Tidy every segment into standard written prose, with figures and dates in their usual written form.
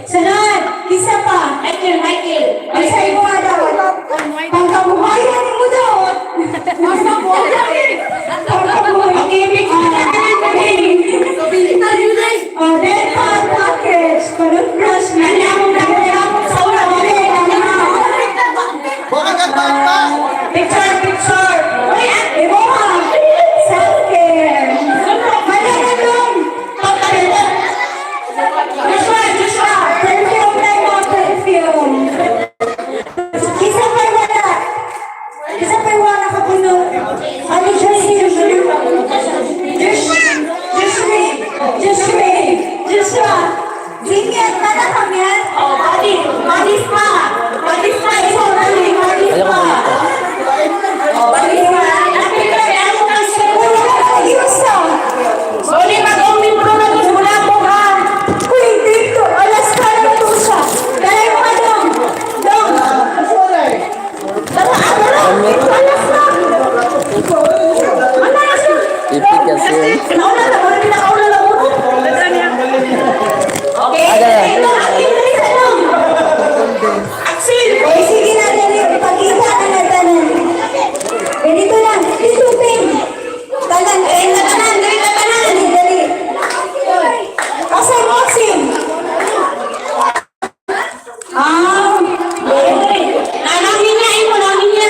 Sunod, isa pa. Michael. Ay, sa iyo nga daw. Pangkabuhayan mo daw. Dental package. Panutbrush. Picture. Self-care. Joshua. Perfume na yung perfume. Isa pa wala ka puno. Ano Joshua. Tingnan ka na kami. Body spa. Body spa. Sorry, mag-umin mo na ito mula po ha. Uy, dito. Alas ka na ito siya. Dahil mo ka dong. Alas na. Ipig kasi. Nauna na. Okay. Ito, akit na dong. Axel. Uy, sige na. Pag-isa na tanan. Dito lang. Dito, Ping. Tanan. Dali. Osim. Namin niya.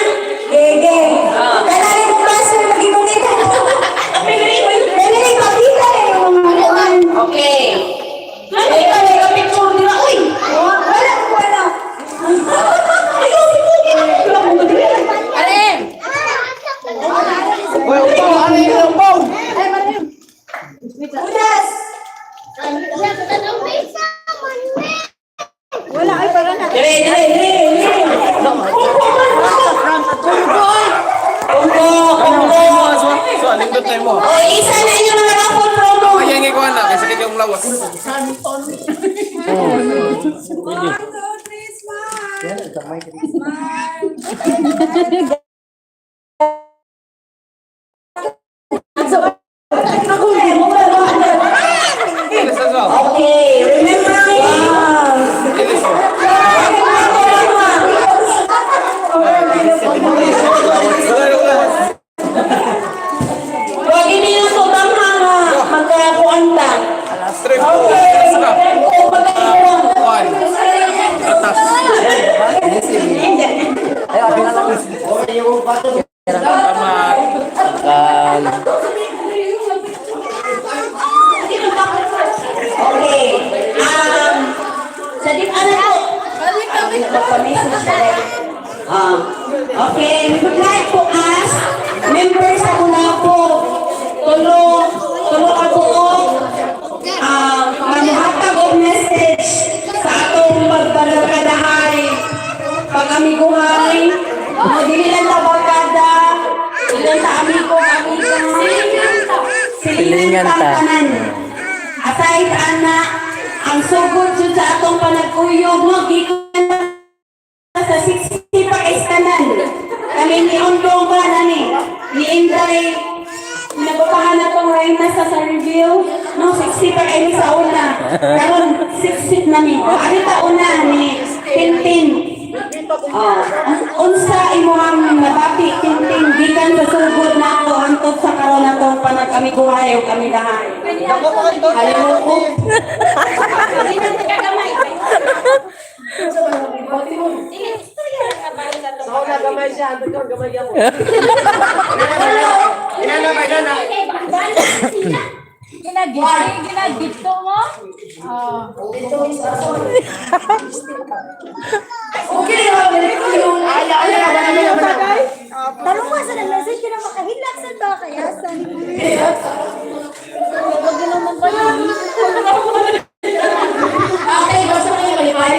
Gege. Kailangan mo klase mag-imunit. Dali, pakita Okay. Picture nila. Uy! Wala. Alin? Udas! Wala, ay parang na. Dire. Kumpo. O, isa na inyo mga rapon promo. Ayan, ikaw na. Kasi kaya yung lawas. Okay, remember Huwag inilusotang hanga. Magkakuan ta. Okay, we would like to ask members sa Unapo, tulo ka buong manuhatag o message sa atong pagbalagadahay, pag-amiguhay, dili lang tabagada, ilan sa silingan ta. Aside ana, ang sugod dyan sa atong panagkuyog, magiging sa 60 pa iskanan. Kami ni Ondong ba na ni Inday, nababahan na itong Reyna sa review. No, 60 pa kayo sa una. Karon 60 na ni. Ano ta una ni Tintin. Unsa imuhang nabati Tintin, gikan sa sugod na ito, hantod sa karon na itong panag-amiguhay o kamigahan. Halimut ko. Gamay siya, gamay ako. Ginagito mo? Okay, Tanong mo sa message ka na makahilak sa ba kaya sa Huwag naman pa yun. okay, basta mo yung malipay.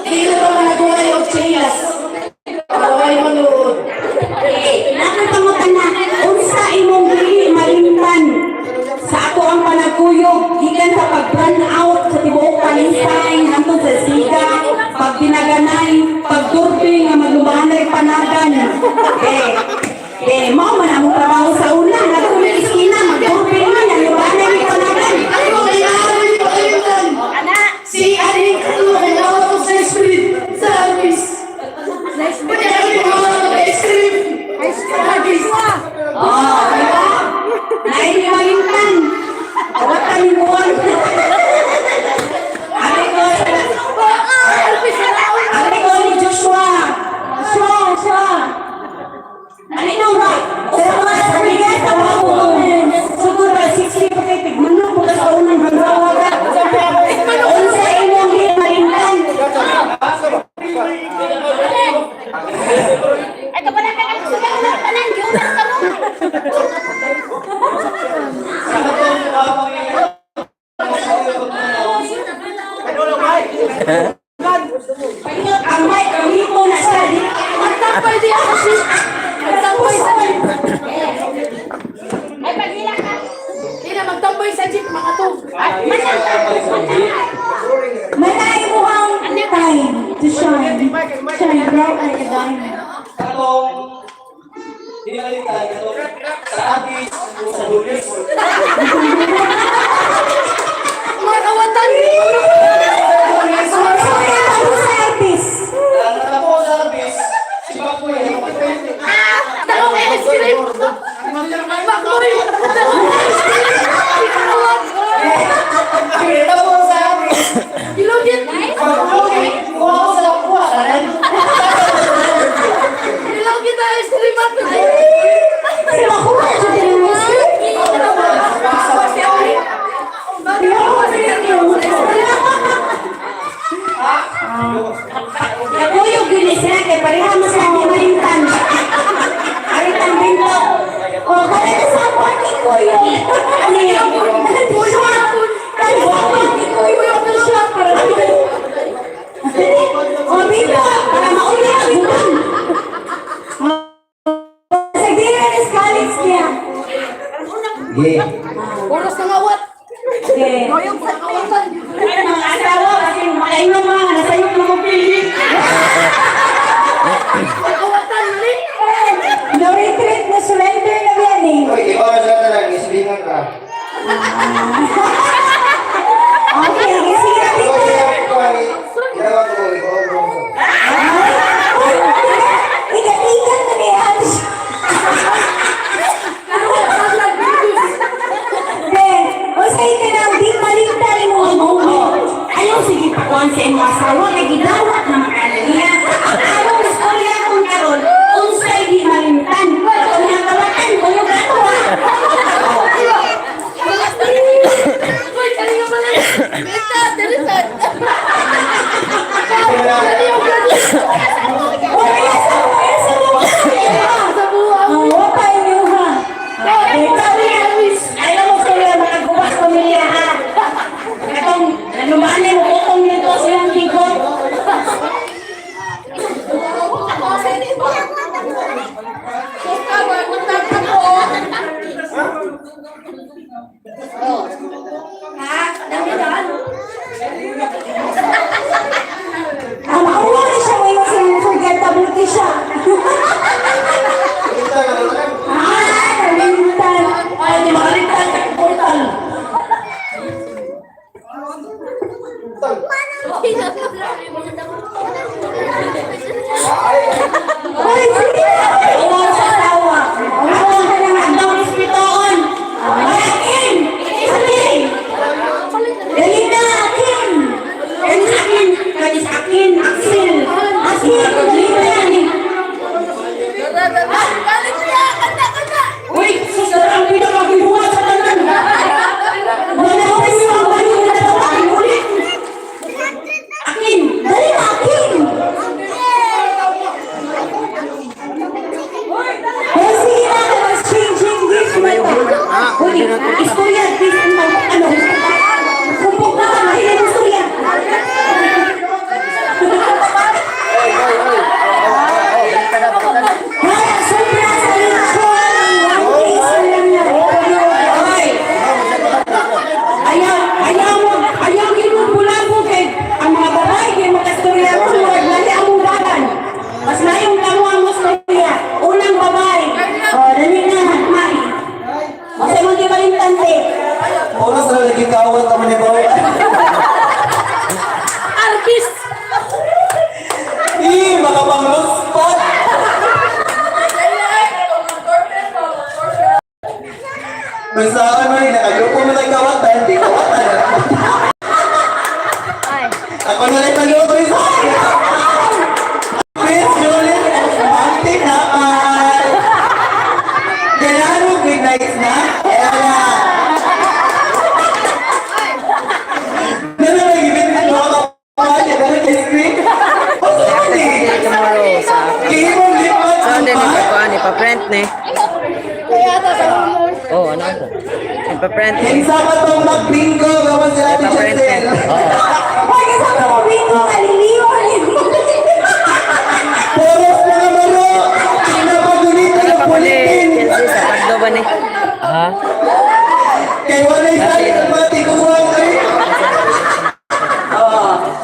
Hindi ko naman nagawa yung chilas. Nagawa yung manood. Okay, nakita panagkuyog, gikan sa pag-run out sa tibuok Palestine, hangtod sa siga, pag dinaganay, pagturbi nga maglubanay panagan. Mao man ang trabaho sa una, nagkulit iskina, magturbi man, naglubanay panagan. Si Aling Kalo, kailangan ko sa street service. Oh, diba? Nainimalintan. Awatan ni Juan. Ari ko ni Joshua. Joshua. Ano ba? Sa mga sabihan, tawa ko. Siguro 60 pa kayo. Tigmanong mo sa unang hanggawa. Unsa imong hinimalintan. Ay, kapala ka lang sila ng tanan, yung tanong. Ang may kamito na siya. Magtampay di ako sis. Magtampay sa jeep. Ay, paghila ka. Hindi na magtampay sa jeep, makatog. Ay, Malay mo ang time to shine. Shine bright like a diamond. Katong dinalitan katong sa atis sa lulis. mga kawatan. Ano sa artist? Ang ako sa atis, si Bakoy. Dalawang ice cream. Bakoy. Kita mo sa atis. Ilugit. Bakoy, kuha ko sa kuha. Ilugit na ice cream ato. Pero ako nga sa Nakuyog yun siya, kaya pareha mo sa aking malintan. Malintan binto. O, kaya na sa ako ang ikuyog. Ano yun? Puso ako. Kaya sa ako ang ikuyog na siya. O, binto, para mauli ang buwan. Sa gira is college niya. Oras na ngawat. Okay. Noyong sa kawatan. Ay, mga asawa, kasi makaingon mga nasayo na mapili. Kawatan ni. No retreat, no surrender na yan eh. Uy, ikaw na sa talang, islingan ka. Okay, kasi Ikaw siya, ginawa ko, ikaw ang bronso. ikat-ikat na niya. O sa'yo ka na, di malintan mo ang moment. Ayaw, sige pa kung sa imong asawa, kay gidawat na makaliya. Ang among istorya kung karon, unsay di malintan. Kung nakawatan ko yung gatawa. Uy, kanina pala. Beta, dalisan. Sa buha. Oo, tayo niyo ha. Ayaw mo sa'yo, makagawas pamilya ha. Itong, nanumanin mo, utong nito silang higot. Ang mauwa na siya ngayon sa unforgettable ka siya. Kita ka na lang. Nalintan. Ay, di makalintan sa portal. Ay, sige na. Uwa sa tawa. Uwa ka na nga. Ang dawang ispitoon. Akin! Akin! Dali na, akin! Dali sa akin! Kanis akin! Axel! Axel! Dali na yan eh. Balik siya! Kanta, kanta! Uy! Sister, ang pinakabibuha sa tanan! Wala ko rin yung balik na dalawa. Akin ulit! Akin! Dali na, akin! Kaya sige na, mas changing this my time. Uy, istorya, this and my ano? Kumpok na ka, mahilang istorya. Kaya sobra sa lechon, one piece na lang na. Oy! Kung saan mo rin, nakagrupo mo ng kawatan, di kawatan. Ako na rin nag-grupo rin sa akin. Miss Julie, Auntie naman. Kailangan mo good nights na? Kaya na. Ano na gibit na mga kapatid? Ano kay screen? Basta yun eh. Tomorrow sa Kihimong lipat. so hindi ni pa-print ni. Kaya ata sa ulo. Oh, ano ba? Ipa-print ni. Kinsa ba tong mag-bingo? Gawan sila ni Ipa-print ni. Chelsea. Ay, kasama mo dito, kaliliwan. Poros na naman o. Pinapagunita Ano ng pa ko ni pulitin. Chelsea sa pagdo ba ni? Ha? Kay walay sa'yo ng mati ko mo ay.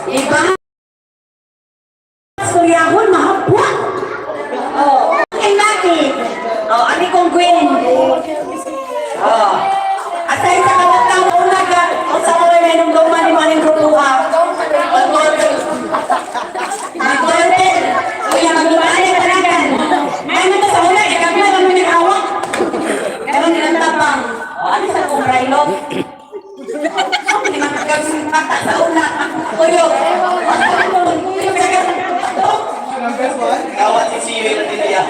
Iba? Suryahon, mahapwa. Oh, ay natin. Oh, ani kong Gwen. Oh. Asay sa katatang una ka, o sa mga menong gawa ni maning grupuha. Mag-golden. Kuya, mag-golden talagan. Ngayon ito sa una, kami na kami nag-awak. Meron nilang tapang. O, ano sa kong railog? Hindi makagawin mata sa una. Kuyo. Kawat si Siwe na dinaya.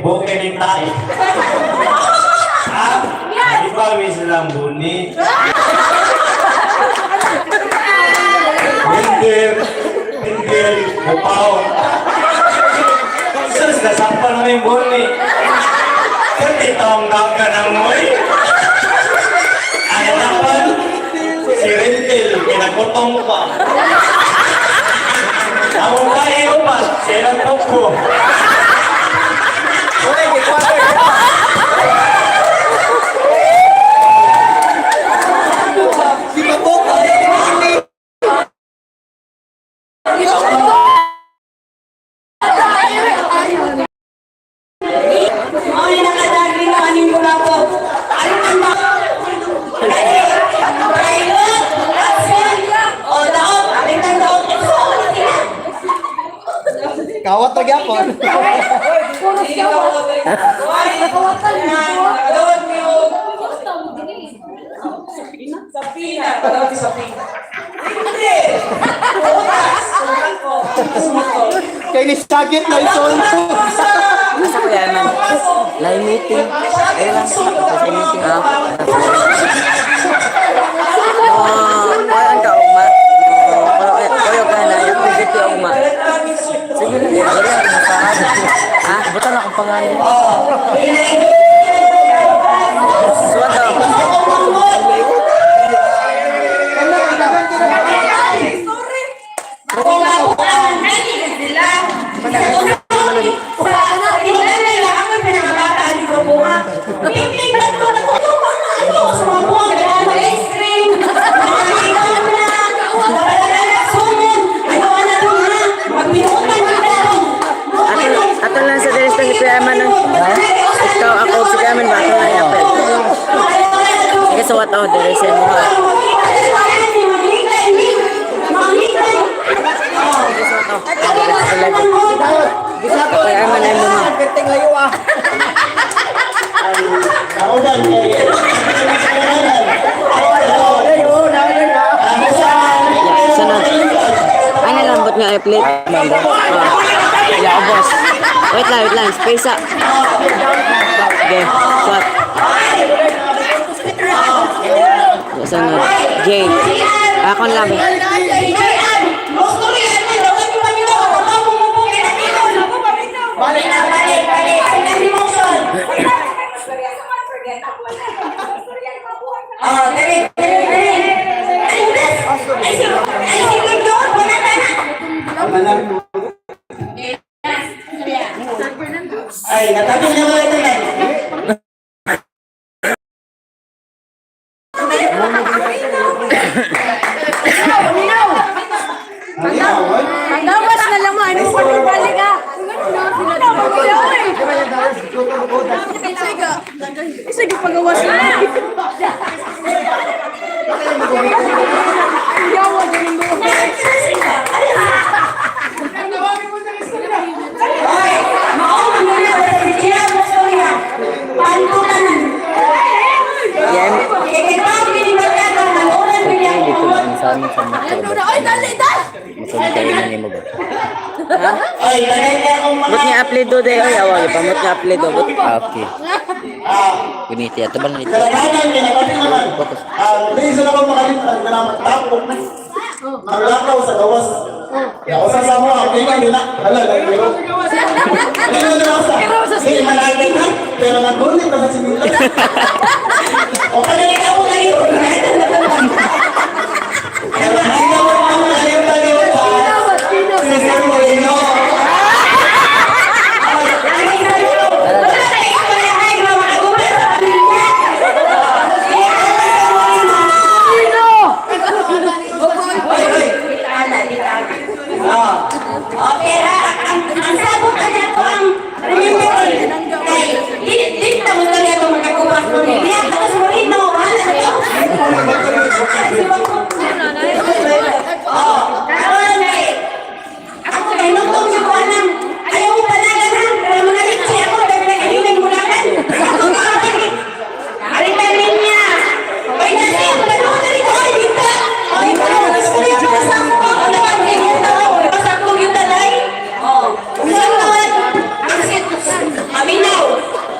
Bukan yang tayo. Di ba may silang buni? Hindi, mupaw. Saan sila sakpan na yung buni? Kasi taong naka ng moy. Ano naman? Si Rentel, pinagutong pa. Ako kayo pa, silang toko. Ay, nakadagri na aning mula po. Ano man ba? Pilot, action, o daot, aling kang daot. Kawat lagi ako. Sapina. Pagawin si Sapina. Hindi. Kay ni sakit na ison. Asa ko yan man? Live meeting. Ayun lang. Sa meeting. Ah. Kuya ka ugma. Kuya ka na. Yung pagkiti ugma. Sige na. Wala akong masahan. Ha? Buta na akong pangalan. Suwan daw. Ato lang sa dirista si Kuya Eman. Ikaw, ako, si Kuya Eman ba? Ato lang yapin. Sige, suwat ako. Dirisa mo ha. Sige, suwat ako. Kuya Eman ay mo ha. Sunod. Ay, nalambot nga i-plate. Yeah, boss. Wait lang. Space up. Okay, swat. Sunod. Jade. Akon lang eh. Ay, natabi na mga ito lang. Ang gawas na lang mo, ano mo balik ka? magawas na. Dito lang sa amin sa motor. Motor kayo na ni mo ba? Ha? Ay, lagay niya akong mga... But nga upload do day ay awag pa mut nga upload do. Okay. Ganito ya tabal nito. Kalaganan, kinakasin naman. Please na akong makalimutan ka naman. Tapos, maglakaw sa gawas. Gawas sa mo, ang tingnan nila. Hala, nagpiro. Ano na sa? Hindi, malagay na. Pero nagbulit na sa simila. O, kanilin ka mo lagi. Pero hindi na mo Sir Moreno. Okay, ang sabot na ito ang remember di mo talaga ito magkakupas mo rin. Kaya tapos mo rin na karoon na ako kay nutong yung alam ayaw mo talaga na pero mga litsi ako dahil nagkahiling mo lang aritan niya ay nasi ako nagkakuha na rin ay dito ay gusto niya pasang mo ako naman pasang mo yung talay usang naman aminaw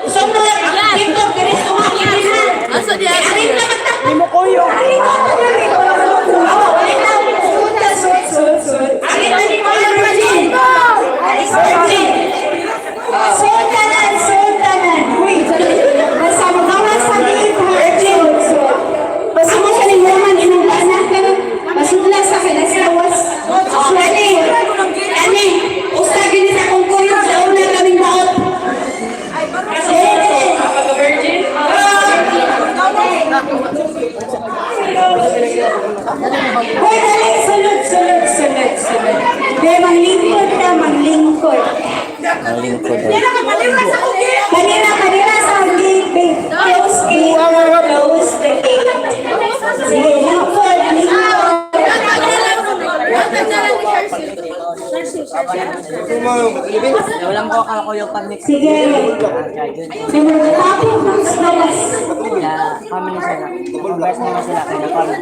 usang naman dito kiris tumangin na asa niya arin na magtapos mo koyo arin na Sultanan. Uy, basta mo kawas sa virgin. Basta mo sa limuman, inang anak ka nun. Masudla sa kinasawas. Ani, ustagin nila kung kuyog sa una kaming baot. Virgin? Hoy, dali, sunod. Dahil manglingkod na, manglingkod. Lingkod. Kanina sa gate. Close the gate. Sige, lingkod. Walang ko kakuyo pa mix. Sige. Happy fruits na las. Kami ni sila. Converse naman sila kaya kami.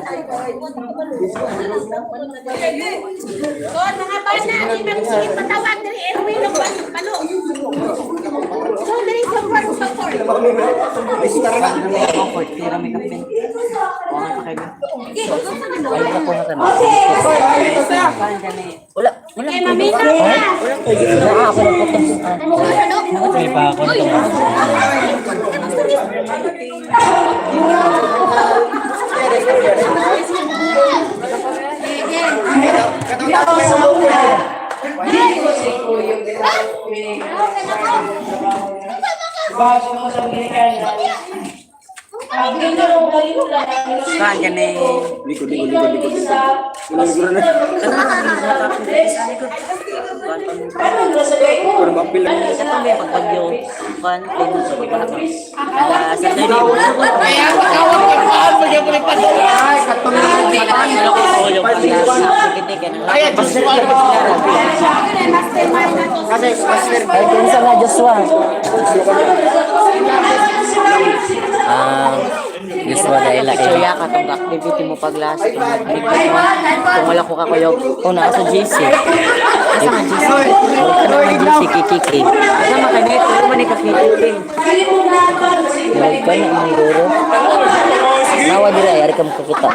Mga bata, hindi sige patawag dari Erwin ng palo. So, dari support. Comfort, tira may kapin. Wala pa kayo. Ay, ako na tayo. Wala. Okay, mamita. Ako na po. May pa ako nito. Saan ka na likod. Joshua dahil ya katong activity mo paglas kung wala ko kakuyo kung naa sa JC asa nga JC wala ka JC kikiki asa makanit kung man ikakikiki wala ka na ang guro nawa dira yari ka makakita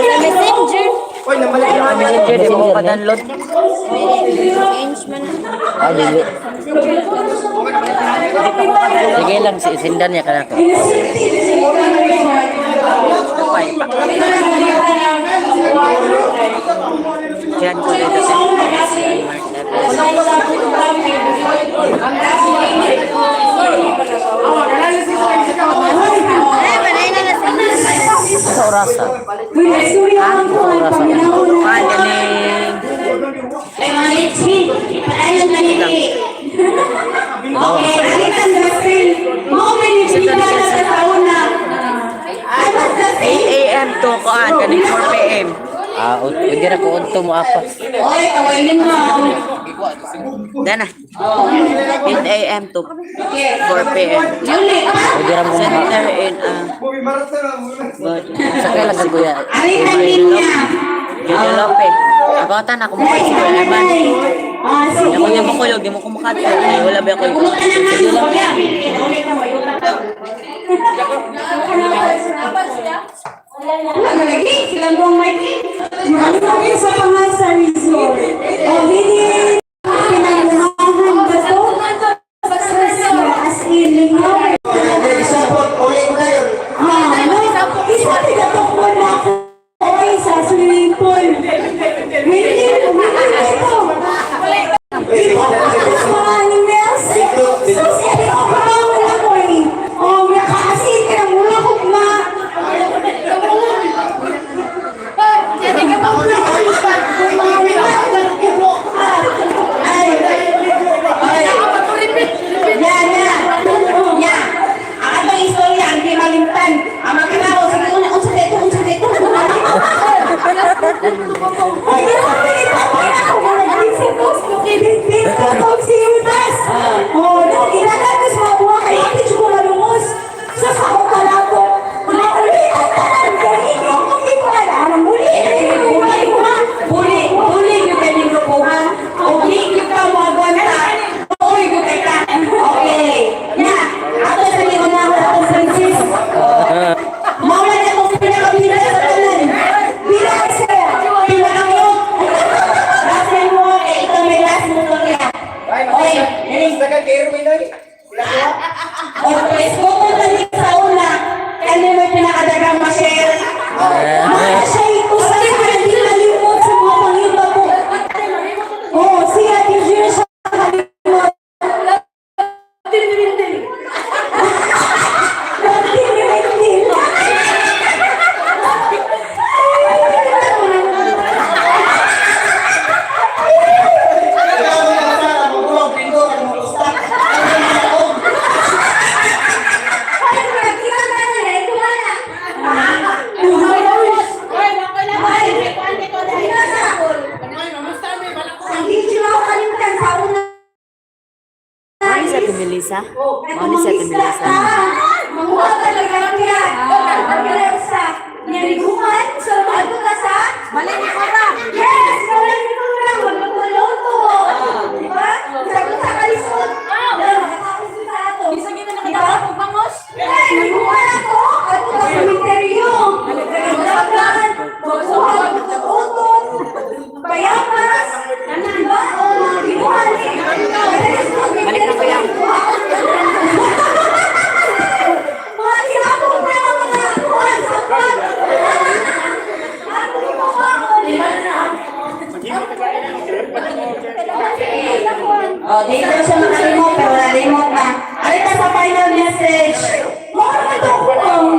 Messenger. messenger di mo pa-download dili sige lang sindan niya kanako Diyan ko dito sa orasa Ay, mga litsi. Ayaw na litsi. Okay, alitan Justin. Mo pinipila na sa tauna. Ay, mas Justin. 8 a.m. to kuan kani 4 p.m. Hindi ra ko unto mo apa. Oy, kawailin mo. Dana. 8 a.m. to 4 p.m. Yuli, Hindi ra mo center in sakay lang ko ya. alitan din niya. Jojo Lope. Ako tan ako mo si Eman. Sige. Ako di mo kuyog, di mo kumakat. Wala ba ako. Ulit na naman Sige lang. siya. Ulit na mo, ulit na. Wala na lagi, silang buong mic. Maraming sa pangasa resort. O, hindi. Pinangunahan ba to? As in, lingaw. Isapot, ulit ko na yun. Ano? Isa pinatokbo na ako. Oy, sa swimming pool. Hindi ito. Maraming Nels. So, sabi ko, parang ako eh. Oh, nakaasin ka na mula ko ma. Melissa? Ano si Ate Melissa? Manguha talaga niya. Melissa. Niliguan. So, ano ka sa? Malini ko na. Yes! Malini ko na. Magpapaloto. Diba? Sagot sa kalisod. Nakakapos sa ato. Bisa gina nakatapos kong bangos? Niliguan ako. Ano ka sa misteryo? Nagdagan. Magsuhan ko sa utot. Payamas. Diba? Niliguan. Balik na ko yan. Oh, dito siya makalimot, pero nalimot na. Alita sa final message. Mga ito ko.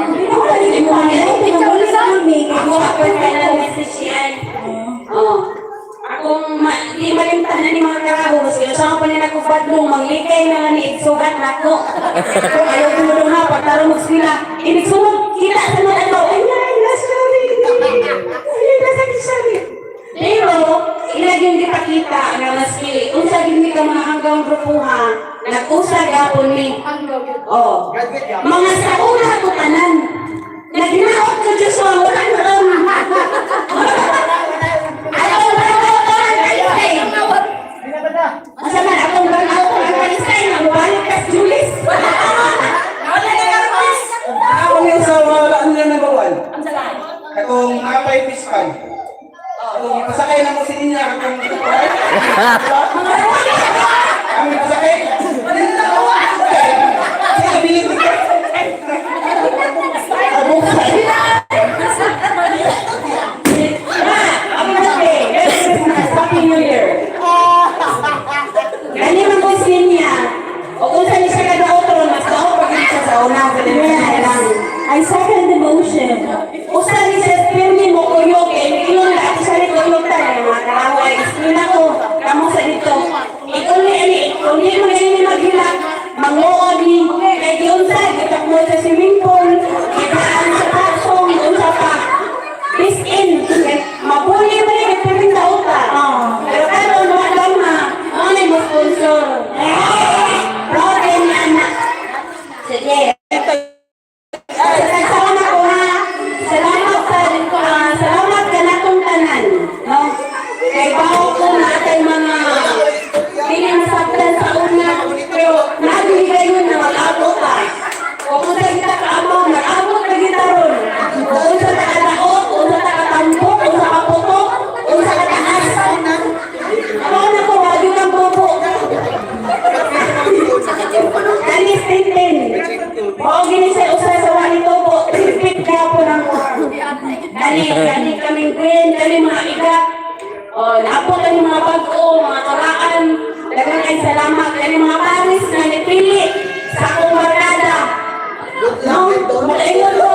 Hindi ko nalimot. Pinaguli sa amin. Kaya ko final message yan. Oh. Akong di malimtan na ni mga karabos. Kaya siya pa nila kong badlong. Maglikay na nga ni Igsugat na ako. Ayaw tumulong ha. Pagtarong sila. Ibig sumog. Kita sa mga ano. Ay, last story. Ay, last story. Pero, ilagyan di pakita na maski. Kung sa gini ka mga hanggang grupuha, nag-usag ako ni. Oh. Mga sa una ko tanan. Naginaot ko Diyos mo. Wala na lang. Ayaw ko na ako. Asa man akong burnout ko ang Palestine. Nagubalik ka sa Julis. Ako yung sa wala nila nagawan. Ang salaan. Katong nakapay fiscal. Kung pasakay na mo si niya, katong kami pasakay. Sige, bilhin ko. Happy New Year. Gani man po niya. O kung saan siya kada-otro, mas ako pag siya sa unang lang. I second the motion. Usa ni sa pirmi mo kuyog, ilong na ako sa rin kuyog tayo. Mga kaaway, iskin ako, kamo sa dito. Ikaw ni, mo na kani kaming queen, kani mga igat. O, napo kani mga bago, mga karaan. Dagang kay salamat kani mga paris na nipili sa akong barkada. No, makaingon ko,